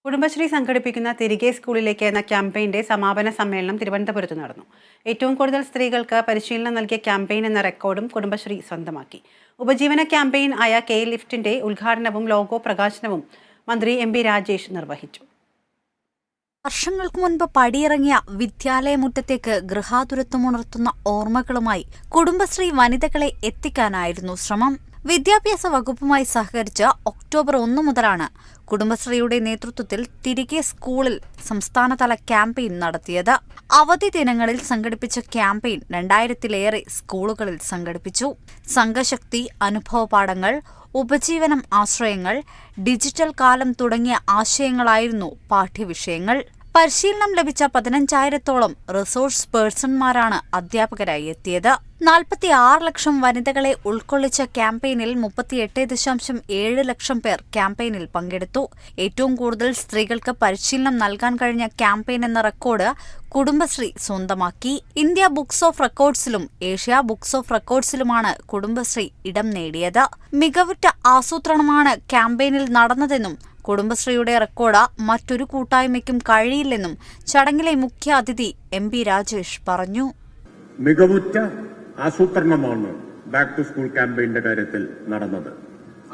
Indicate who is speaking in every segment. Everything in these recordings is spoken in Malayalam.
Speaker 1: കുടുംബശ്രീ സംഘടിപ്പിക്കുന്ന തിരികെ സ്കൂളിലേക്ക് എന്ന ക്യാമ്പയിന്റെ സമാപന സമ്മേളനം തിരുവനന്തപുരത്ത് നടന്നു. ഏറ്റവും കൂടുതൽ സ്ത്രീകൾക്ക് പരിശീലനം നൽകിയ ക്യാമ്പയിൻ എന്ന റെക്കോർഡും കുടുംബശ്രീ സ്വന്തമാക്കി. ഉപജീവന ക്യാമ്പയിൻ ആയ കെ ലിഫ്റ്റിന്റെ ഉദ്ഘാടനവും ലോഗോ പ്രകാശനവും മന്ത്രി എം.പി. രാജേഷ് നിർവഹിച്ചു.
Speaker 2: വർഷങ്ങൾക്ക് മുൻപ് പടിയിറങ്ങിയ വിദ്യാലയമുറ്റത്തേക്ക് ഗൃഹാതുരത്വമുണർത്തുന്ന ഓർമ്മകളുമായി കുടുംബശ്രീ വനിതകളെ എത്തിക്കാനായിരുന്നു ശ്രമം. വിദ്യാഭ്യാസ വകുപ്പുമായി സഹകരിച്ച് ഒക്ടോബർ 1 മുതലാണ് കുടുംബശ്രീയുടെ നേതൃത്വത്തിൽ തിരികെ സ്കൂളിൽ സംസ്ഥാനതല ക്യാമ്പയിൻ നടത്തിയത്. അവധി ദിനങ്ങളിൽ സംഘടിപ്പിച്ച ക്യാമ്പയിൻ 2000-ലേറെ സ്കൂളുകളിൽ സംഘടിപ്പിച്ചു. സംഘശക്തി, അനുഭവപാഠങ്ങൾ, ഉപജീവനം ആശ്രയങ്ങൾ, ഡിജിറ്റൽ കാലം തുടങ്ങിയ ആശയങ്ങളായിരുന്നു പാഠ്യവിഷയങ്ങൾ. പരിശീലനം ലഭിച്ച 15,000-ഓളം റിസോഴ്സ് പേഴ്സൺമാരാണ് അധ്യാപകരായി എത്തിയത്. 46 ലക്ഷം വനിതകളെ ഉൾക്കൊള്ളിച്ച ക്യാമ്പയിനിൽ 38.7 ലക്ഷം പേർ ക്യാമ്പയിനിൽ പങ്കെടുത്തു. ഏറ്റവും കൂടുതൽ സ്ത്രീകൾക്ക് പരിശീലനം നൽകാൻ കഴിഞ്ഞ ക്യാമ്പയിൻ എന്ന റെക്കോർഡ് കുടുംബശ്രീ സ്വന്തമാക്കി. ഇന്ത്യ ബുക്സ് ഓഫ് റെക്കോർഡ്സിലും ഏഷ്യ ബുക്സ് ഓഫ് റെക്കോർഡ്സിലുമാണ് കുടുംബശ്രീ ഇടം നേടിയത്. മികവുറ്റ ആസൂത്രണമാണ് ക്യാമ്പയിനിൽ നടന്നതെന്നും കുടുംബശ്രീയുടെ റെക്കോർഡ് മറ്റൊരു കൂട്ടായ്മയ്ക്കും കഴിയില്ലെന്നും ചടങ്ങിലെ മുഖ്യ അതിഥി എം.പി. രാജേഷ് പറഞ്ഞു.
Speaker 3: മികവുറ്റ ആസൂത്രണമാണ് ബാക്ക് ടു സ്കൂൾ ക്യാമ്പയിന്റെ കാര്യത്തിൽ നടന്നത്.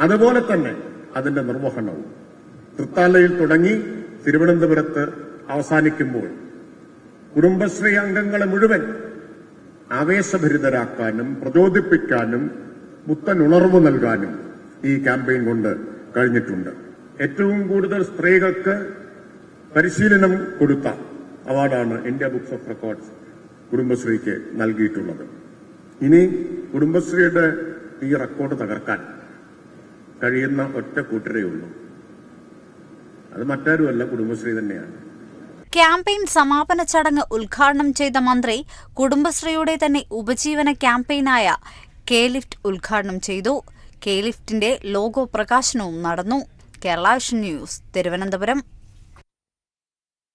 Speaker 3: അതുപോലെ തന്നെ അതിന്റെ നിർവഹണവും തൃത്താലയിൽ തുടങ്ങി തിരുവനന്തപുരത്ത് അവസാനിക്കുമ്പോൾ കുടുംബശ്രീ അംഗങ്ങളെ മുഴുവൻ ആവേശഭരിതരാക്കാനും പ്രചോദിപ്പിക്കാനും പുത്തൻ ഉണർവ് നൽകാനും ഈ ക്യാമ്പയിൻ കൊണ്ട് കഴിഞ്ഞിട്ടുണ്ട്. ഏറ്റവും കൂടുതൽ സ്ത്രീകൾക്ക് പരിശീലനം കൊടുത്ത അവാർഡാണ് ഇന്ത്യ ബുക്സ് ഓഫ് റെക്കോർഡ്സ് കുടുംബശ്രീക്ക് നൽകിയിട്ടുള്ളത്. ഇനി കുടുംബശ്രീയുടെ ഈ റെക്കോർഡ് തകർക്കാൻ കഴിയുന്ന ഒറ്റ കൂട്ടരേ ഉള്ളൂ. അത് മറ്റാരുമല്ല, കുടുംബശ്രീ തന്നെയാണ്.
Speaker 2: ക്യാമ്പയിൻ സമാപന ചടങ്ങ് ഉദ്ഘാടനം ചെയ്ത മന്ത്രി കുടുംബശ്രീയുടെ തന്നെ ഉപജീവന ക്യാമ്പയിനായ കെ ലിഫ്റ്റ് ഉദ്ഘാടനം ചെയ്തു. കെ ലിഫ്റ്റിന്റെ ലോഗോ പ്രകാശനവും നടന്നു. Kerala vision news, Thiruvananthapuram.